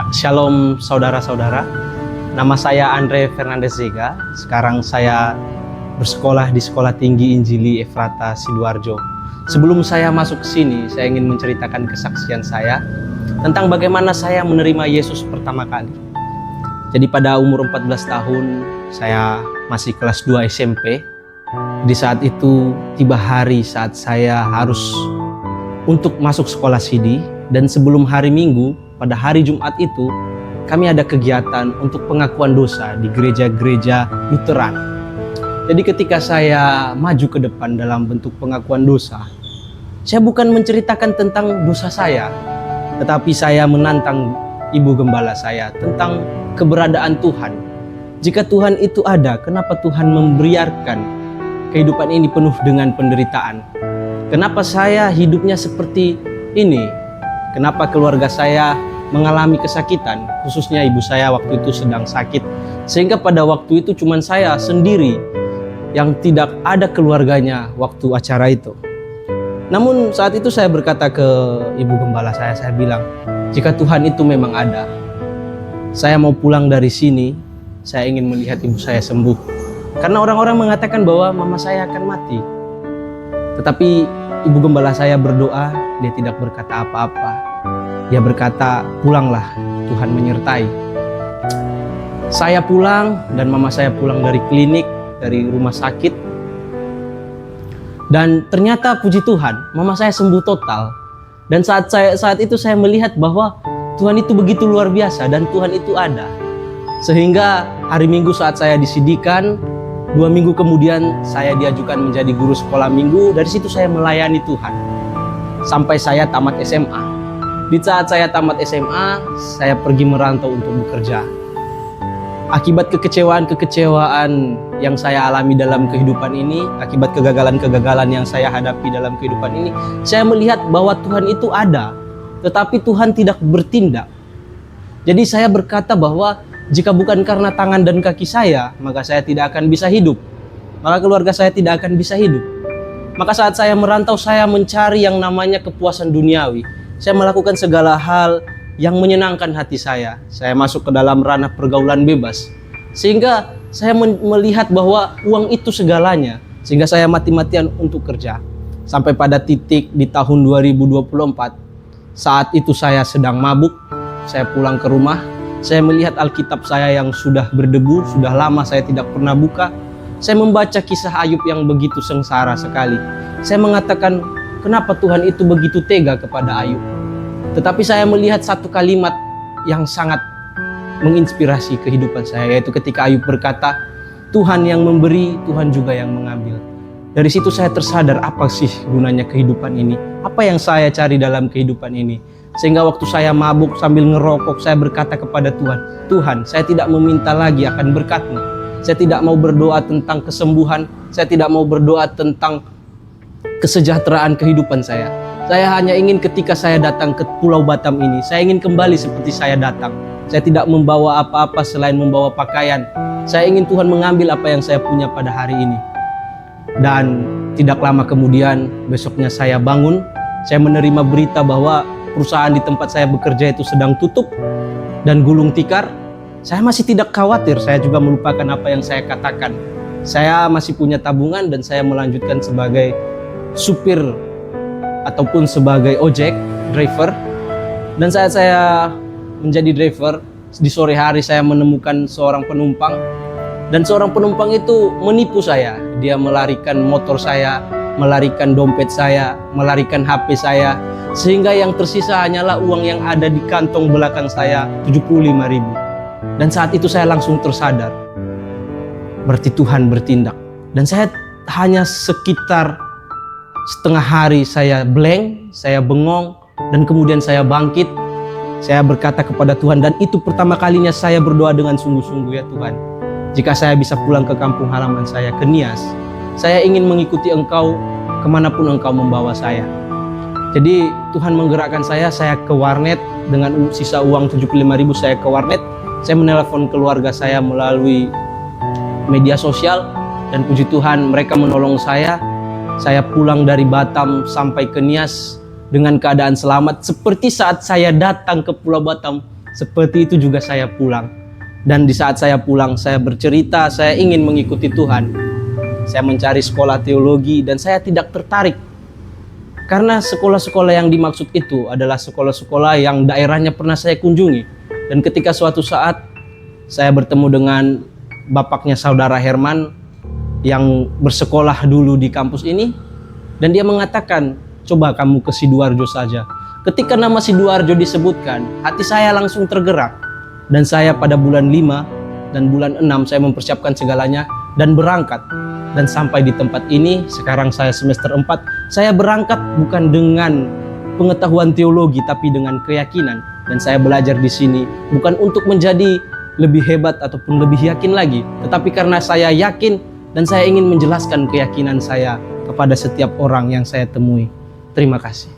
Shalom saudara-saudara, nama saya Andre Fernandez Zega. Sekarang saya bersekolah di Sekolah Tinggi Injili Ephrata Sidoarjo. Sebelum saya masuk ke sini, saya ingin menceritakan kesaksian saya tentang bagaimana saya menerima Yesus pertama kali. Jadi pada umur 14 tahun, saya masih kelas 2 SMP. Di saat itu tiba hari saat saya harus untuk masuk sekolah CD, dan sebelum hari Minggu, pada hari Jumat itu, kami ada kegiatan untuk pengakuan dosa di gereja-gereja Lutheran. Jadi ketika saya maju ke depan dalam bentuk pengakuan dosa, saya bukan menceritakan tentang dosa saya, tetapi saya menantang ibu gembala saya tentang keberadaan Tuhan. Jika Tuhan itu ada, kenapa Tuhan membiarkan kehidupan ini penuh dengan penderitaan? Kenapa saya hidupnya seperti ini? Kenapa keluarga saya mengalami kesakitan, khususnya ibu saya waktu itu sedang sakit, sehingga pada waktu itu cuma saya sendiri yang tidak ada keluarganya waktu acara itu. Namun saat itu saya berkata ke ibu gembala saya bilang, jika Tuhan itu memang ada, saya mau pulang dari sini, saya ingin melihat ibu saya sembuh. Karena orang-orang mengatakan bahwa mama saya akan mati. Tetapi ibu gembala saya berdoa, dia tidak berkata apa-apa. Dia berkata, pulanglah, Tuhan menyertai. Saya pulang dan mama saya pulang dari klinik, dari rumah sakit. Dan ternyata puji Tuhan, mama saya sembuh total. Dan saat itu saya melihat bahwa Tuhan itu begitu luar biasa dan Tuhan itu ada. Sehingga hari Minggu saat saya disidikan, 2 minggu kemudian saya diajukan menjadi guru sekolah minggu. Dari situ saya melayani Tuhan sampai saya tamat SMA. Di saat saya tamat SMA, saya pergi merantau untuk bekerja. Akibat kekecewaan yang saya alami dalam kehidupan ini, akibat kegagalan-kegagalan yang saya hadapi dalam kehidupan ini, saya melihat bahwa Tuhan itu ada, tetapi Tuhan tidak bertindak. Jadi saya berkata bahwa jika bukan karena tangan dan kaki saya, maka saya tidak akan bisa hidup. Maka keluarga saya tidak akan bisa hidup. Maka saat saya merantau, saya mencari yang namanya kepuasan duniawi. Saya melakukan segala hal yang menyenangkan hati saya. Saya masuk ke dalam ranah pergaulan bebas. Sehingga saya melihat bahwa uang itu segalanya. Sehingga saya mati-matian untuk kerja. Sampai pada titik di tahun 2024, saat itu saya sedang mabuk. Saya pulang ke rumah. Saya melihat Alkitab saya yang sudah berdebu, sudah lama saya tidak pernah buka. Saya membaca kisah Ayub yang begitu sengsara sekali. Saya mengatakan, kenapa Tuhan itu begitu tega kepada Ayub? Tetapi saya melihat satu kalimat yang sangat menginspirasi kehidupan saya, yaitu ketika Ayub berkata, Tuhan yang memberi, Tuhan juga yang mengambil. Dari situ saya tersadar, apa sih gunanya kehidupan ini? Apa yang saya cari dalam kehidupan ini? Sehingga waktu saya mabuk sambil ngerokok, saya berkata kepada Tuhan, Tuhan, saya tidak meminta lagi akan berkat-Mu. Saya tidak mau berdoa tentang kesembuhan, saya tidak mau berdoa tentang kesejahteraan kehidupan saya. Saya hanya ingin ketika saya datang ke Pulau Batam ini, saya ingin kembali seperti saya datang. Saya tidak membawa apa-apa selain membawa pakaian. Saya ingin Tuhan mengambil apa yang saya punya pada hari ini. Dan tidak lama kemudian, besoknya saya bangun, saya menerima berita bahwa perusahaan di tempat saya bekerja itu sedang tutup dan gulung tikar. Saya masih tidak khawatir, saya juga melupakan apa yang saya katakan. Saya masih punya tabungan dan saya melanjutkan sebagai supir ataupun sebagai ojek, driver. Dan saat saya menjadi driver, di sore hari saya menemukan seorang penumpang. Dan seorang penumpang itu menipu saya. Dia melarikan motor saya, melarikan dompet saya, melarikan HP saya. Sehingga yang tersisa hanyalah uang yang ada di kantong belakang saya, 75.000. Dan saat itu saya langsung tersadar, berarti Tuhan bertindak. Dan saya hanya sekitar setengah hari saya blank, saya bengong, dan kemudian saya bangkit. Saya berkata kepada Tuhan, dan itu pertama kalinya saya berdoa dengan sungguh-sungguh, ya Tuhan, jika saya bisa pulang ke kampung halaman saya, ke Nias, saya ingin mengikuti Engkau kemanapun Engkau membawa saya. Jadi Tuhan menggerakkan saya ke warnet dengan sisa uang 75.000, saya ke warnet. Saya menelepon keluarga saya melalui media sosial, dan puji Tuhan mereka menolong saya. Saya pulang dari Batam sampai ke Nias dengan keadaan selamat. Seperti saat saya datang ke Pulau Batam, seperti itu juga saya pulang. Dan di saat saya pulang, saya bercerita, saya ingin mengikuti Tuhan. Saya mencari sekolah teologi dan saya tidak tertarik. Karena sekolah-sekolah yang dimaksud itu adalah sekolah-sekolah yang daerahnya pernah saya kunjungi. Dan ketika suatu saat saya bertemu dengan bapaknya saudara Herman yang bersekolah dulu di kampus ini, dan dia mengatakan, coba kamu ke Sidoarjo saja. Ketika nama Sidoarjo disebutkan, hati saya langsung tergerak. Dan saya pada bulan 5 dan bulan 6 saya mempersiapkan segalanya dan berangkat. Dan sampai di tempat ini, sekarang saya semester 4, saya berangkat bukan dengan pengetahuan teologi tapi dengan keyakinan. Dan saya belajar di sini bukan untuk menjadi lebih hebat ataupun lebih yakin lagi, tetapi karena saya yakin dan saya ingin menjelaskan keyakinan saya kepada setiap orang yang saya temui. Terima kasih.